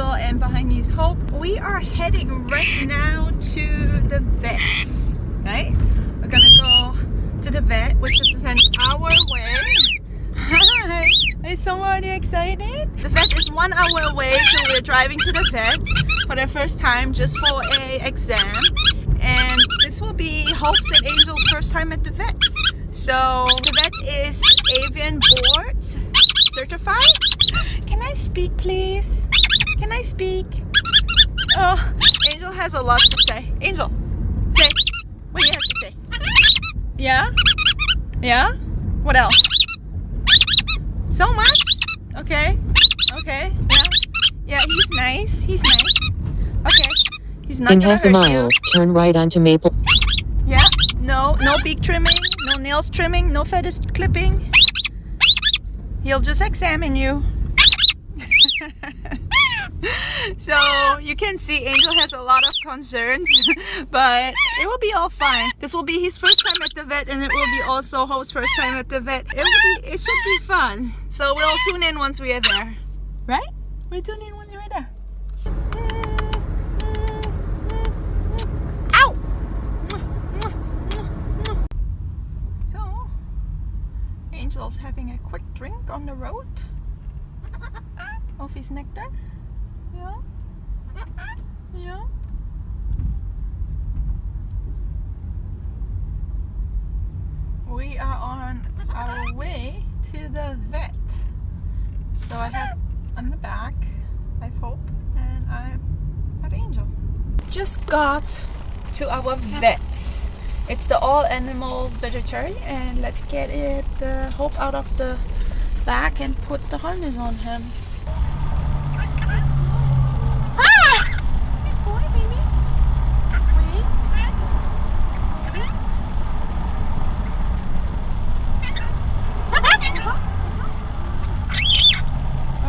Angel, and behind me is Hope. We are heading right now to the vets, right? We're gonna go to the vet, which is an hour away. Hi, is someone excited? The vet is 1 hour away, so we're driving to the vet for the first time just for a exam. And this will be Hope's and Angel's first time at the vet. So the vet is Avian board certified. Can I speak, please? Can I speak? Oh, Angel has a lot to say. Angel, say. What do you have to say? Yeah? Yeah? What else? So much? Okay. Okay. Yeah. Yeah, he's nice. He's nice. Okay. He's not In gonna half a hurt mile, you. turn right onto Maple. Yeah. No beak trimming, no nails trimming, no feathers clipping. He'll just examine you. So you can see Angel has a lot of concerns, but it will be all fine. This will be his first time at the vet, and it will be also Hope's first time at the vet. It should be fun. So we'll tune in once we are there, right? We'll tune in once we're there. Ow! So Angel's having a quick drink on the road of his nectar. Yeah. Yeah. We are on our way to the vet. So I have on the back, I have Hope, and I have Angel. Just got to our vet. It's the all animals veterinary, and let's get it Hope out of the back and put the harness on him.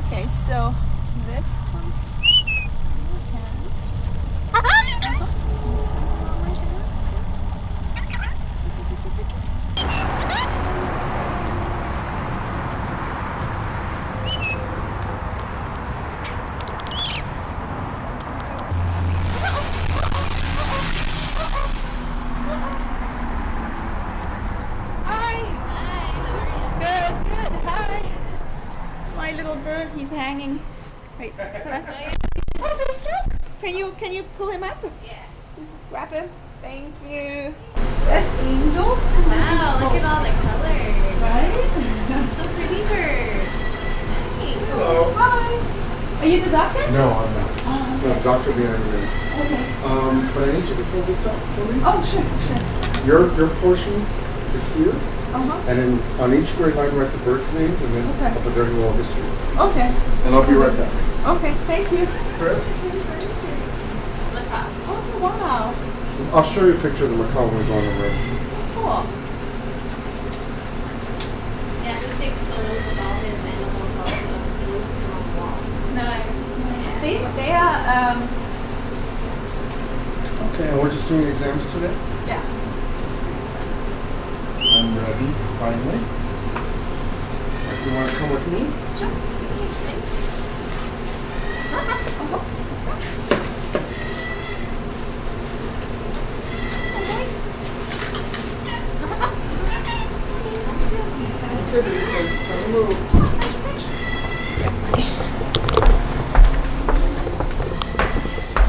Okay, so this comes in your hand. Bird, he's hanging. Wait. Can you pull him up? Yeah. Just grab him. Thank you. That's Angel. Wow, look at all the colors. Right? So pretty bird. Hey. Hello. Hi. Are you the doctor? No, I'm not. No, Dr. Veterinary. Okay. But I need you to pull this up for me. Oh, sure. Your portion is here. Uh-huh. And then on each grade line, write the bird's names, and then Okay. I'll put their little history. Okay. And I'll be right back. Okay, thank you. Chris? Look up. Oh, wow. I'll show you a picture of the macaw when we go on the road. Cool. Yeah, he takes photos of all his animals also to put them on the wall. Nice. They are, Okay, and we're just doing exams today? yeah. I'm ready, finally. If you want to come with me? Sure. So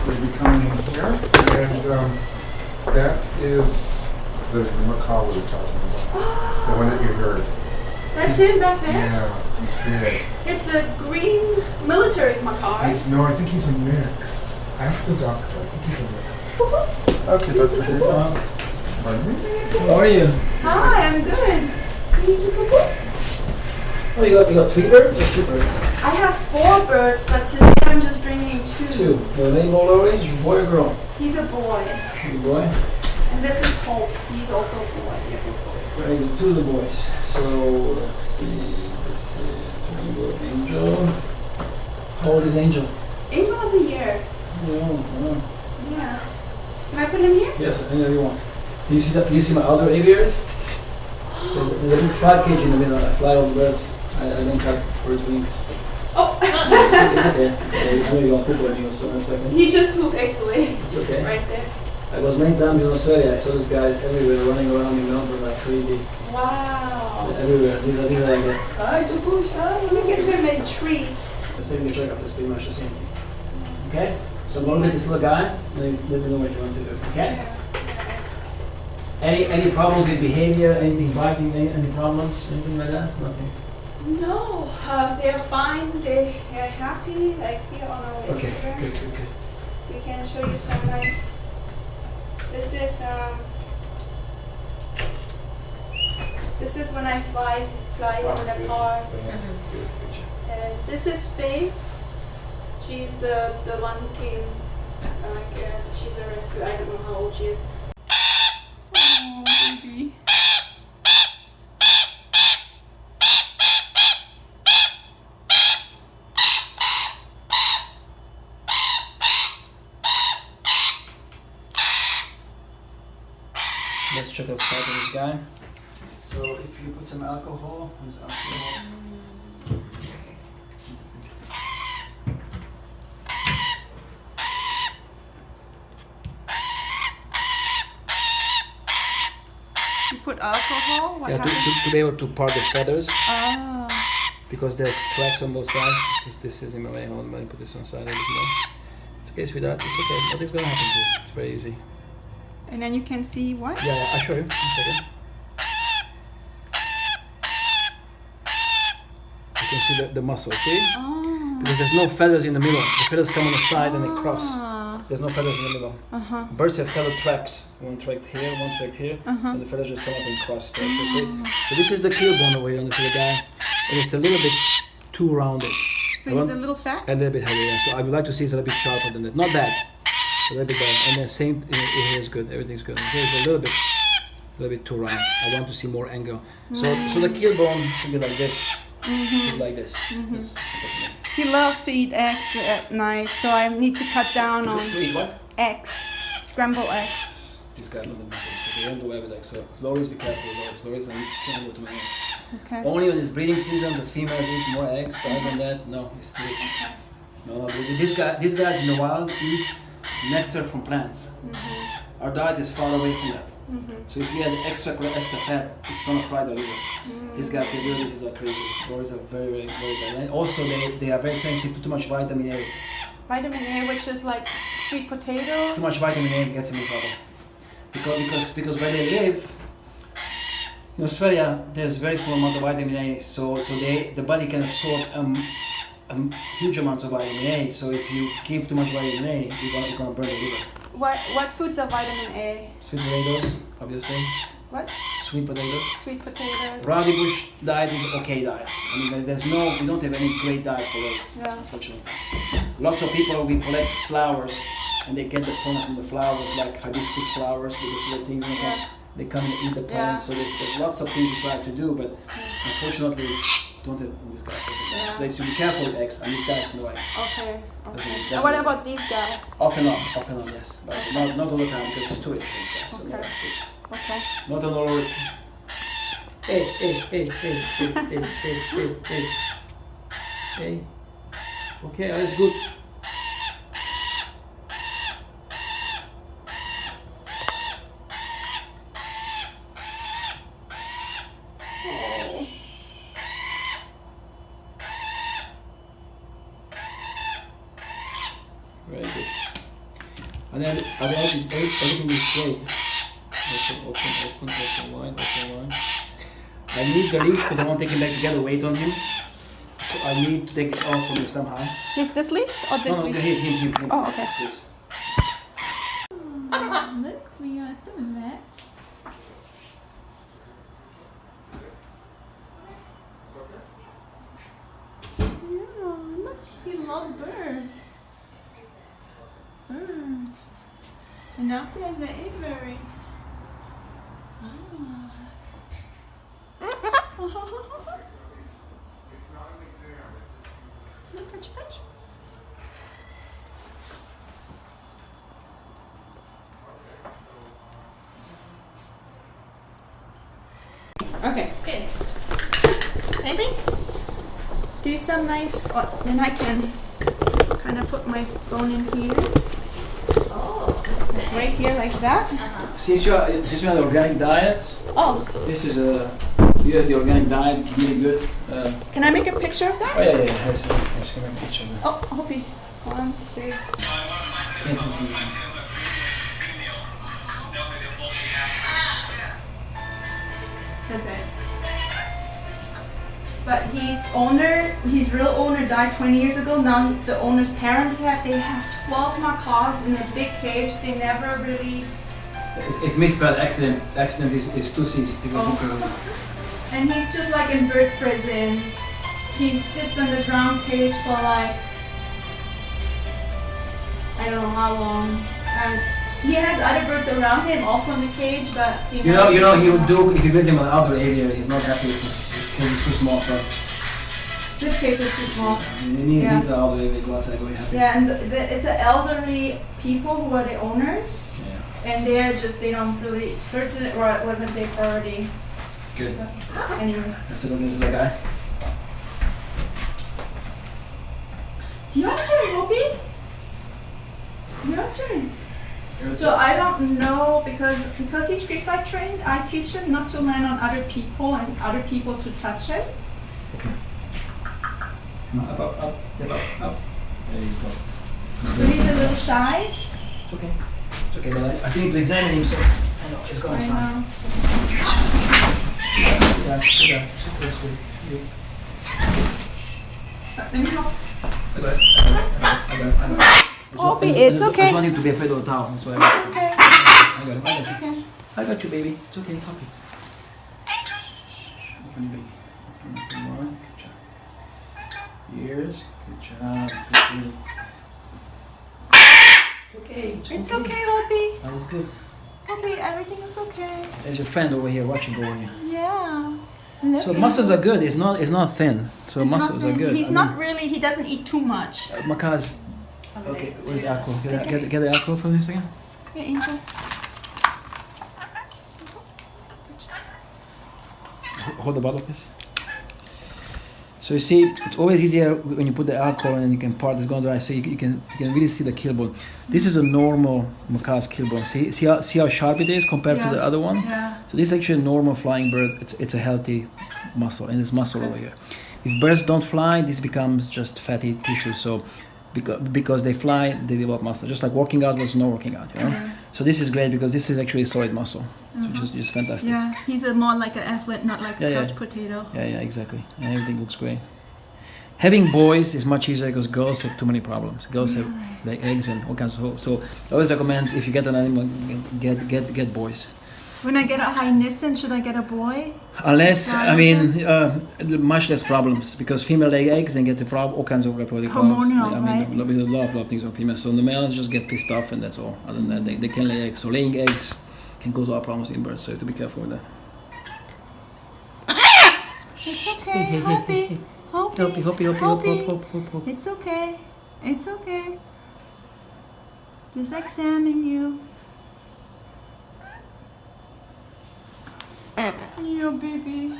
we'll be coming in here, and that is the macaw we were talking about. The one that you heard. That's him back there? Yeah, he's big. It's a green military macaw. No, I think he's a mix. Ask the doctor. I think he's a mix. Okay, Dr. Pardon me? How are you? Hi, I'm good. You need to poo-poo? Oh, you got 3 birds or 2 birds? I have 4 birds, but today I'm just bringing 2. 2. The name already? Is a boy or girl? He's a boy. He's a boy. And this is Hope. He's also a boy. They're both boys. Very good. 2 of the boys. So let's see. Angel. How old is Angel? Angel has a year. Yeah. Yeah. Can I put him here? Yes, anything you want. Do you see that? Do you see my other aviaries? There's a big flat cage in the middle. I fly all the birds. I don't have birds' wings. Oh! It's okay. know you're gonna poop on you, so in a second. He just pooped actually. It's okay. Right there. I was many times in Australia. I saw these guys everywhere running around in Melbourne like crazy. Wow. Everywhere. These are like that. Hi, Tukush. Hi. Let me give him a treat. The same checkup is pretty much the same thing. Okay? So I'm gonna get this little guy, and let me know what you want to do. Okay? Any problems with behavior? Anything biting? Any problems? Anything like that? Nothing. No, they're fine. They're happy. Like here on our Okay. Instagram. Good. We can show you some nice. This is when I fly in the car. And this is Faith. She's the one who came. She's a rescue. I don't know how old she is. Oh, baby. Let's check out this guy. So if you put some alcohol, there's alcohol. You put alcohol? What Yeah, happens? to be able to part the feathers, Ah. because there's tracks on both sides. This is in my way. Hold on, let me put this on the side a little more. It's okay, sweetheart. It's okay. Nothing's gonna happen to you. It's very easy. And then you can see what? Yeah, I'll show you. One second. You can see the muscle, see? Oh. Because there's no feathers in the middle. The feathers come on the side and they cross. Ah. There's no feathers in the middle. Uh-huh. Birds have feather tracks. One tracked here, one tracked here, and the feathers just come up and cross. Right? So this is the keel bone over here on this little guy, and it's a little bit too rounded. So he's a little fat? A little bit heavier. Yeah. So I would like to see it's a little bit sharper than that. Not bad. A little bit better. And then same, it is good. Everything's good. Here it's a little bit too round. I want to see more angle. So the keel bone should be like this. Like this. This. He loves to eat eggs at night, so I need to cut down on To eat what? eggs, scrambled eggs. These guys don't do nothing. They don't do everything. So Loris, be careful with Loris. Loris, can't go too many eggs. Okay. Only when it's breeding season, the females eat more eggs. But other than that, no, it's too rich. No, these guys in the wild eat nectar from plants. Our diet is far away from that. So if you add extra fat, it's gonna fry the liver. These guys can do this is like crazy. Loris are very bad. And also they are very sensitive to too much vitamin A. Vitamin A, which is like sweet potatoes. Too much vitamin A gets them in trouble. Because where they live, in Australia, there's very small amount of vitamin A, so the body can absorb huge amounts of vitamin A. So if you give too much vitamin A, you're gonna burn the liver. What foods are vitamin A? Sweet potatoes, obviously. What? Sweet potatoes. Sweet potatoes. Brownie bush diet is okay diet. I mean, we don't have any great diet for this, unfortunately. Lots of people will collect flowers and they get the pollen from the flowers, like hibiscus flowers with this little thing. They come and eat the pollen. So there's lots of things to try to do, but unfortunately, don't have this guy. So they should be careful with eggs, and these guys no eggs. Okay. And what about these guys? Off and on, yes, but not all the time because it's too rich. So no eggs. Okay. Not on all. Hey. Okay, that's good. Very good. And then everything is great. Open wide. I need the leash because I want to take him back together, weight on him. So I need to take it off from him somehow. Is this leash or this leash? Him. Oh, okay. This. Look, we are at the vet. Yeah, look, he loves birds. Birds. And up there's an aviary. Look, patch. Okay. Good. Maybe do some nice. Then I can kind gonna put my phone in here, Oh. right here like that. Since you're on the organic diet, Oh, this is a use the organic diet, really good. can I make a picture of that? Oh yeah. Here's a picture. Oh, Hoppy. 1, 2. That's it. But his real owner died 20 years ago. Now the owner's parents they have 12 macaws in a big cage. They never really. It's misspelled accident. Accident is two C's. Oh. And he's just like in bird prison. He sits in this round cage for like, I don't know how long. And he has other birds around him also in the cage, but You know, he would do if he lives in an outdoor area. He's not happy with his cage is too small. So this cage is too small. he needs an outdoor area. Go outside, go be happy. Yeah, and it's an elderly people who are the owners, Yeah. and they don't really birds wasn't a big priority. Good. But anyways, That's the guy. do you want to Hopi? You want to? So I don't know because he's free flight trained. I teach him not to land on other people and other people to touch him. Okay. Up. There you go. So he's a little shy. It's okay. It's okay, but I think to examine him, so I know it's going I fine. know. Yeah. It's okay. Let me help. I got it. Hopi, it's I okay. just want him to be afraid of the towel. That's why It's okay. I got him. Okay. I got you, baby. It's okay, puppy. Open your beak. Come on. Good job. Ears. Good job. Good. It's okay. It's okay, Hopi. That is good. Hopi, everything is okay. There's your friend over here watching over here. Yeah. So muscles are good. It's not thin. So He's muscles not, are good. He's not really. He doesn't eat too much. Macaws. Okay, where's the alcohol? Get the alcohol for me a second. Yeah, Angel. Hold the bottle, please. So you see, it's always easier when you put the alcohol and you can part it's going dry, so you can really see the kill bone. This is a normal macaw's kill bone. See how sharp it is compared to the other one. Yeah. So this is actually a normal flying bird. It's a healthy muscle, and it's muscle over here. If birds don't fly, this becomes just fatty tissue. So because they fly, they develop muscle. Just like working out was no working out, you know. Yeah. So this is great because this is actually a solid muscle. So just fantastic. Yeah, he's more like an athlete, not like a couch potato. Yeah, exactly. And everything looks great. Having boys is much easier because girls have too many problems. Girls have like eggs and all kinds of. So I always recommend if you get an animal, get boys. When I get a high Nissen, should I get a boy? Unless much less problems because female lay eggs and get the all kinds of reproductive problems. Hormonal, I mean, right? a lot of things on females. So the males just get pissed off and that's all. Other than that, they can lay eggs. So laying eggs can cause a lot of problems in birds. So you have to be careful with that. It's okay, Hopi. Hopi. It's okay. It's okay. Just examine you. Yeah, baby.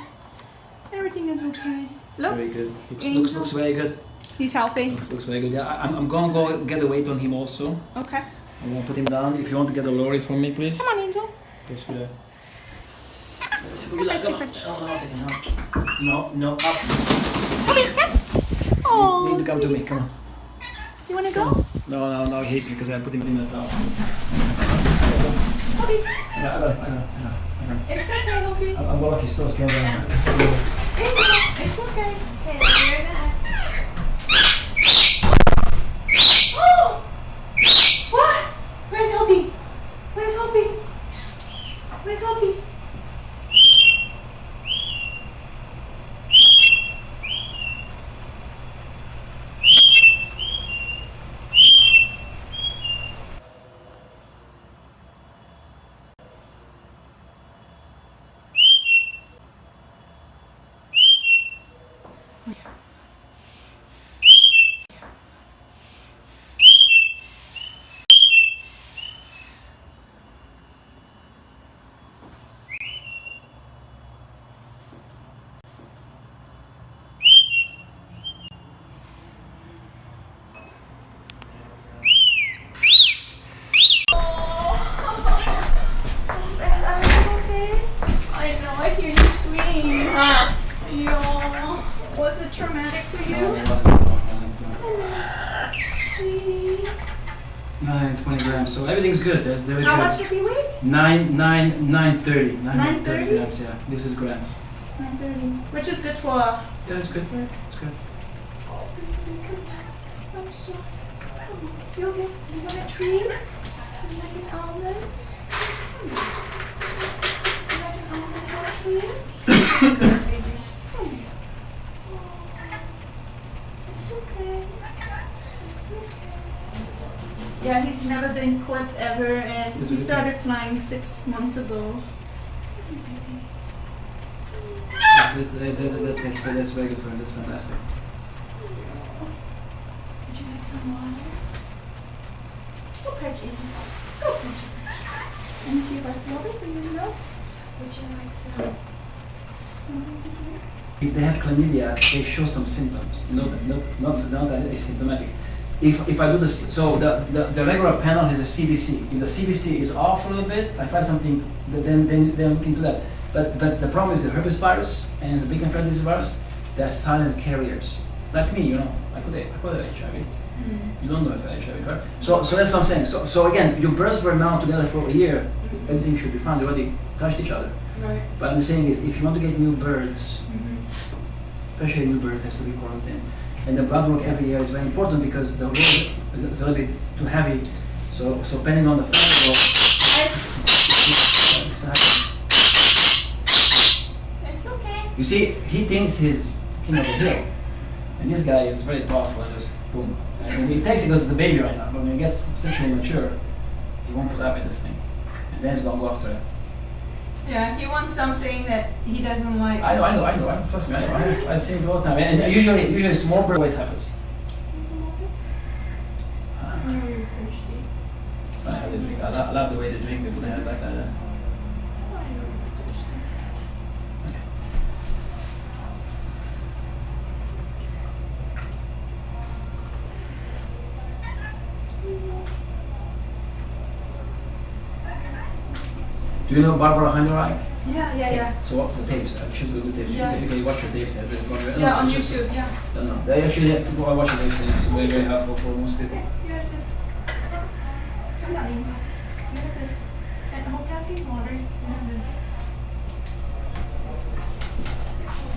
Everything is okay. Look. Very good. Angel. Looks very good. He's healthy. Looks very good. Yeah, I'm gonna go get the weight on him also. Okay. I'm gonna put him down. If you want to get the lorry from me, please. Come on, Angel. Yes, yeah. Fetch. No, up. Oh, You need to come to me. Come on. You wanna go? No, he's because I put him in the towel. Hopi. I got it. It's okay, Hopi. I'm gonna lock his doors. Can Angel, it's okay. Okay, you're back. Oh! What? Where's Hopi? Where's Hopi? Where's Hopi? Sweetie. 920 grams. So everything's good. They're How good. much did he weigh? 930. 930? grams. Yeah, this is grams. 930. Which is good for. Yeah, it's good. It's good. I'm sorry. You okay? You want a treat? You like an almond? You like an almond for a treat? Baby. It's okay. It's okay. Yeah, he's never been clipped ever, and It's he okay. started flying 6 months ago. That's very good for him. That's fantastic. Would you like some water? Go pet Jamie. Go pet Jamie. Let me see if I can hold it for you, no? Would you like something to drink? If they have chlamydia, they show some symptoms. Not that asymptomatic. If I do this, so the regular panel has a CBC. If the CBC is off a little bit, I find something, then look into that. But the problem is the herpes virus and the big disease virus, they're silent carriers. Like me, you know, I could have HIV. You don't know if I had HIV, right? So that's what I'm saying. So again, your birds were now together for a year, everything should be fine. They already touched each other. Right. But I'm saying is, if you want to get new birds, especially new birds, has to be quarantined. And the blood work every year is very important because the load is a little bit too heavy. So depending on the family, It's okay. you see, he thinks he's king of the hill, and this guy is very powerful and just boom. And he takes it because it's the baby right now. But when he gets sexually mature, he won't put up with this thing, and then he's gonna go after it. Yeah, he wants something that he doesn't like. I know. Trust me, I know. I see it all the time. And usually small bird always happens. Want some water? Uh, You're thirsty. It's funny how they drink. I love the way they drink. They put their hand like that. Why are you thirsty? Do you know Barbara Heinrich? Yeah. So what the tapes? She's good with tapes. Yeah. You can watch her tapes. Yeah, on YouTube, yeah. No. They actually go and watch her tapes. It's very, very helpful for most people. Here's this. Come down, Eva. Here's this. And hope you have some water. Here's this.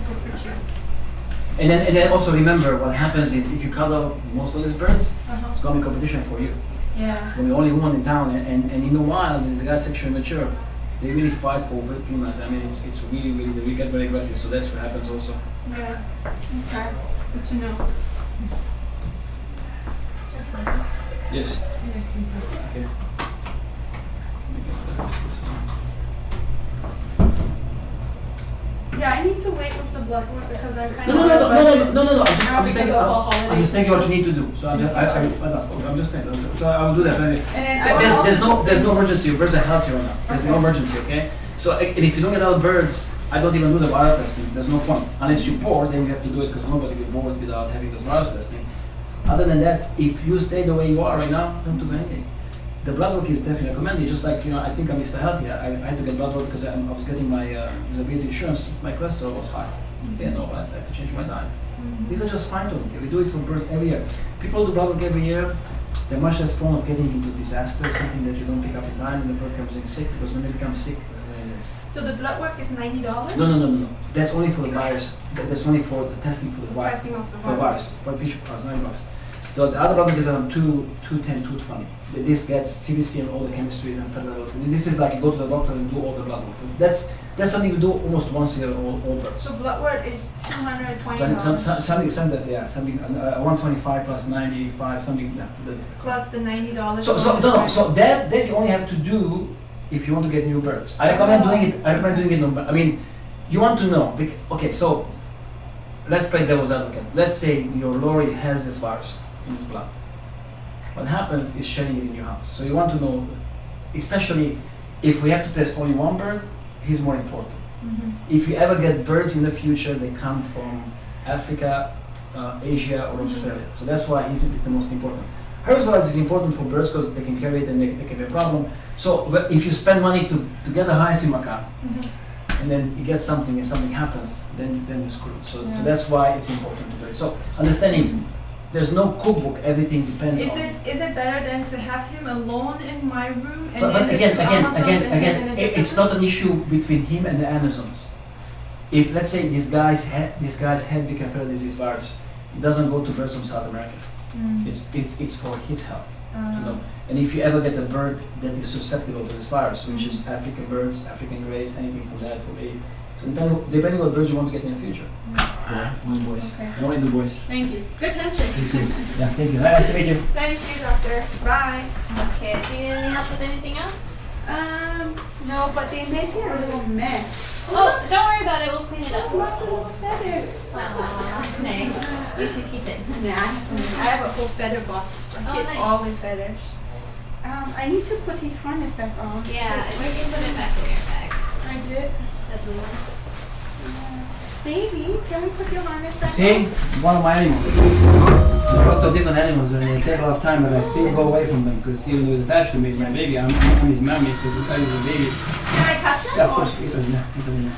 Go put you. And then also remember what happens is if you cut out most of these birds, it's gonna be competition for you. Yeah. When you're only one in town, and in the wild, these guys sexually mature, they really fight for females. I mean, it's really, they get very aggressive. So that's what happens also. Yeah. Okay. Good to know. Yes. Okay. Yeah, I need to wait with the blood work because I kind No. of. I'm just Because saying of the holidays. I'm just saying what you need to do. So I'm just saying. So I will do that. Maybe. And then I There's no emergency. Birds are healthy right now. There's no emergency. Okay. So and if you don't get out birds, I don't even do the virus testing. There's no point unless you're bored. Then you have to do it because nobody gets bored without having this virus testing. Other than that, if you stay the way you are right now, don't do anything. The blood work is definitely recommended. Just like I think I'm Mr. Healthy. I had to get blood work because I was getting my disability insurance. My cholesterol was high. Yeah, no, I had to change my diet. These are just fine tuning. We do it for birds every year. People do blood work every year. They're much less prone of getting into disaster, something that you don't pick up in time, and the bird comes in sick. Because when they become sick, So the blood work is $90? No. That's only for the virus. That's only for the testing for the virus. Testing of the For virus. For each costs $9. So the other blood work is around 210, 220. This gets CBC and all the chemistries and fat levels. And this is like you go to the doctor and do all the blood work. That's something you do almost once a year, all birds. So blood work is $220 Something 125 plus 95, something. plus the $90. So that you only have to do if you want to get new birds. I recommend doing it. I mean, you want to know. Okay, so let's play devil's advocate. Let's say your lorry has this virus in its blood. What happens is shedding it in your house. So you want to know, especially if we have to test only one bird, he's more important. If you ever get birds in the future, they come from Africa, Asia, or Australia. So that's why it's the most important. Herpes virus is important for birds because they can carry it and they can be a problem. So if you spend money to get the highest in Macau, and then you get something and something happens, then you're screwed. So that's why it's important to do it. So understanding, there's no cookbook. Everything depends on. Is it better than to have him alone in my room? And But again, it's not an issue between him and the Amazons. If let's say this guy's had Bicafera disease virus, it doesn't go to birds from South America. It's for his health. You know? And if you ever get a bird that is susceptible to this virus, which is African birds, African greys, anything from that, from a, so depending what birds you want to get in the future. Only boys. Okay. I only do boys. Thank you. Good handshake. Yeah, thank you. Nice to meet you. Thank you, doctor. Bye. Okay, do you need any help with anything else? No, but they made me a little mess. Oh, don't worry about it, we'll clean it up. Lost a little feather. Aw, nice. You should keep it. Nah, I have a whole feather box. I keep nice. all the feathers. I need to put his harness back on. Yeah, we can put it back in your bag. I did. The blue one. Baby, can we put your harness back See, on? one of my animals. There are lots of different animals, and they take a lot of time, but I still go away from them because even though he's attached to me, he's my baby. I'm his mommy because the guy is a baby. Can I touch him? Yeah, of course. It doesn't.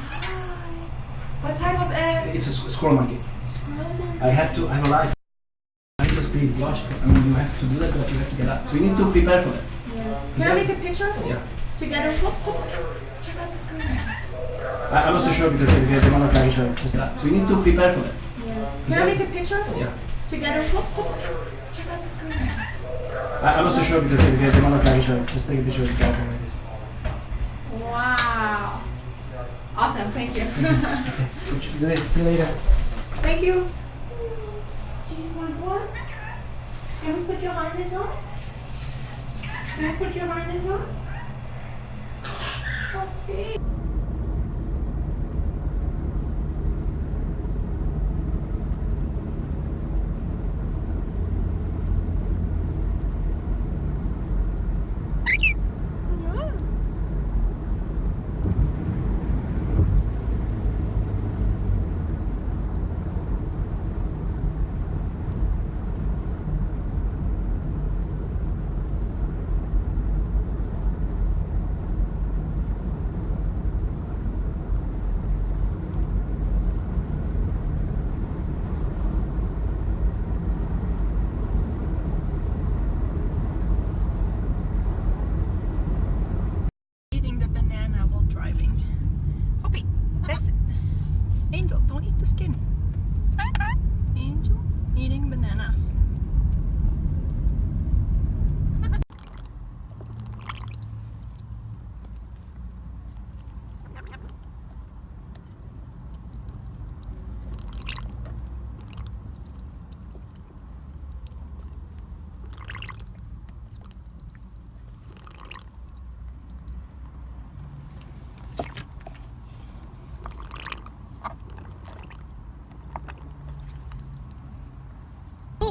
What type of egg? It's a squirrel monkey. Squirrel monkey. I have a life. I just be blushed. I mean, you have to do that, but you have to get out. So you need to prepare for that. Yeah. Can I make a picture of it? Yeah. Together. Check out the screen. I'm not so sure because if you have the amount of package, just that. So you need to prepare for that. Yeah. Can I make a picture of it? Yeah. Together. Check out the screen. I'm not so sure because if you have the amount of package, just take a picture of the scalpel like this. Wow. Awesome. Thank you. Okay. See you later. Thank you. Do you want one? Can we put your harness on? Can I put your harness on? Okay. Angel, don't eat the skin. Angel eating bananas.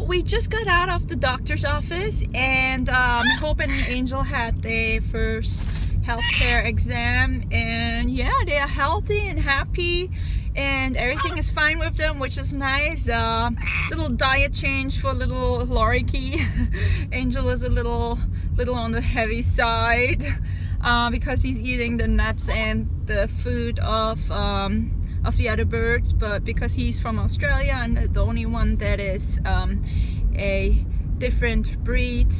We just got out of the doctor's office, and Hope and Angel had their first healthcare exam, and yeah, they are healthy and happy, and everything is fine with them, which is nice. Little diet change for little Lorikey. Angel is a little on the heavy side because he's eating the nuts and the food of the other birds, but because he's from Australia and the only one that is a different breed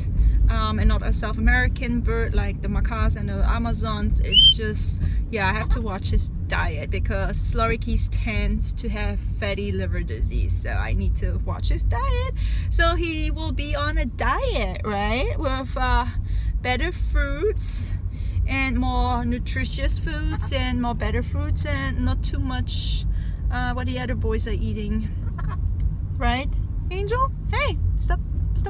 and not a South American bird like the macaws and the Amazons, it's just, yeah, I have to watch his diet because lorikeets tend to have fatty liver disease, so I need to watch his diet. So he will be on a diet, right, with better fruits and more nutritious foods and more better fruits and not too much what the other boys are eating, right? Angel, hey, stop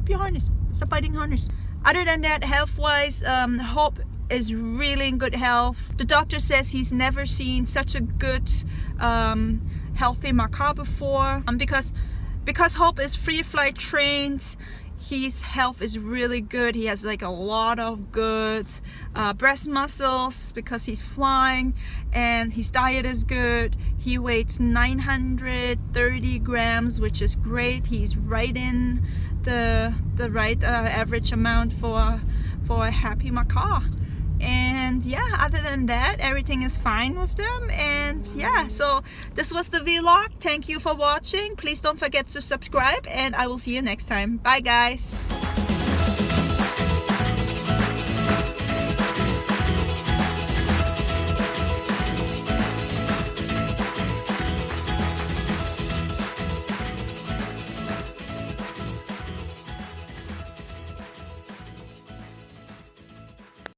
your harness, stop biting harness. Other than that, health-wise, Hope is really in good health. The doctor says he's never seen such a good healthy macaw before, because Hope is free flight trained. His health is really good. He has like a lot of good breast muscles because he's flying, and his diet is good. He weighs 930 grams, which is great. He's right in the right average amount for a happy macaw. And yeah, other than that, everything is fine with them. And yeah, so this was the vlog. Thank you for watching. Please don't forget to subscribe, and I will see you next time. Bye guys.